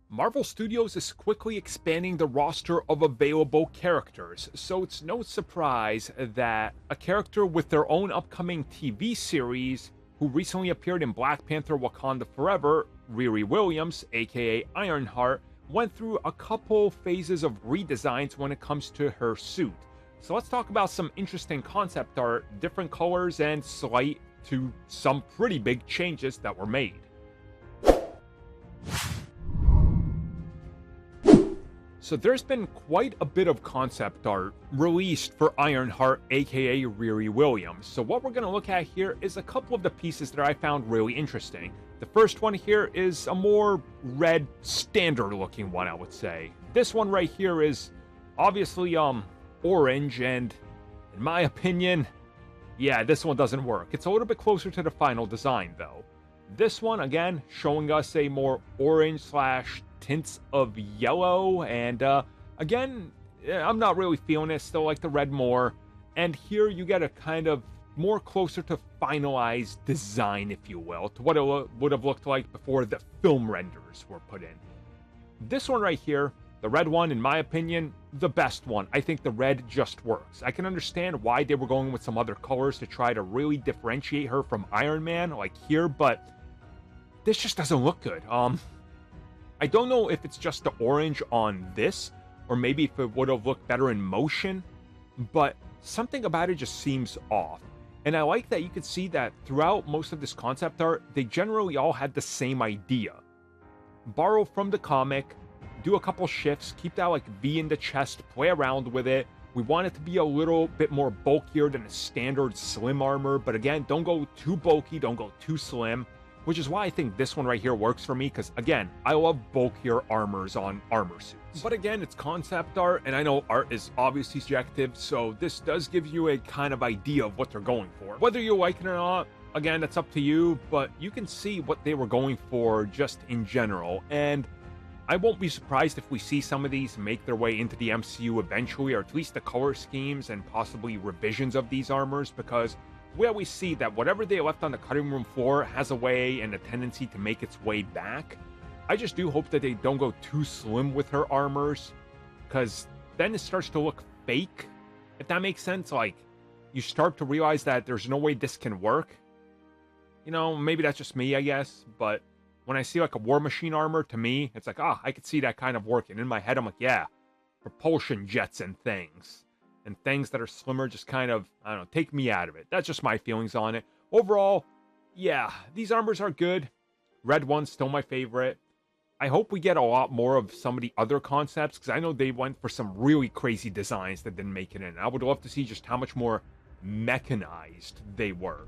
Marvel Studios is quickly expanding the roster of available characters, so it's no surprise that a character with their own upcoming TV series, who recently appeared in Black Panther Wakanda Forever, Riri Williams, aka Ironheart, went through a couple phases of redesigns when it comes to her suit. So let's talk about some interesting concept art, different colors, and slight to some pretty big changes that were made. So there's been quite a bit of concept art released for Ironheart, aka Riri Williams. So what we're going to look at here is a couple of the pieces that I found really interesting. The first one here is a more red, standard looking one, I would say. This one right here is obviously orange, and in my opinion, yeah, this one doesn't work. It's a little bit closer to the final design though. This one, again, showing us a more orange slash tints of yellow, and again, I'm not really feeling it. Still like the red more. And here you get a kind of more closer to finalized design, if you will, to what it would have looked like before the film renders were put in. This one right here, the red one, in my opinion, the best one. I think the red just works. I can understand why they were going with some other colors to try to really differentiate her from Iron Man, like here, but this just doesn't look good. I don't know if it's just the orange on this, or maybe if it would have looked better in motion, but something about it just seems off. And I like that you could see that throughout most of this concept art, they generally all had the same idea. Borrow from the comic, do a couple shifts, keep that like V in the chest, play around with it. We want it to be a little bit more bulkier than a standard slim armor, but again, don't go too bulky, don't go too slim. Which is why I think this one right here works for me, because again, I love bulkier armors on armor suits. But again, it's concept art, and I know art is obviously subjective, so this does give you a kind of idea of what they're going for. Whether you like it or not, again, that's up to you, but you can see what they were going for just in general, and I won't be surprised if we see some of these make their way into the MCU eventually, or at least the color schemes and possibly revisions of these armors, because we always see that whatever they left on the cutting room floor has a way and a tendency to make its way back. I just do hope that they don't go too slim with her armors, because then it starts to look fake, if that makes sense. Like, you start to realize that there's no way this can work. You know, maybe that's just me, I guess, but when I see like a War Machine armor, to me, it's like, I could see that kind of working. In my head, I'm like, yeah, propulsion jets and things. And things that are slimmer just kind of, I don't know, take me out of it. That's just my feelings on it. Overall, yeah, these armors are good. Red one's still my favorite. I hope we get a lot more of some of the other concepts, because I know they went for some really crazy designs that didn't make it in. I would love to see just how much more mechanized they were.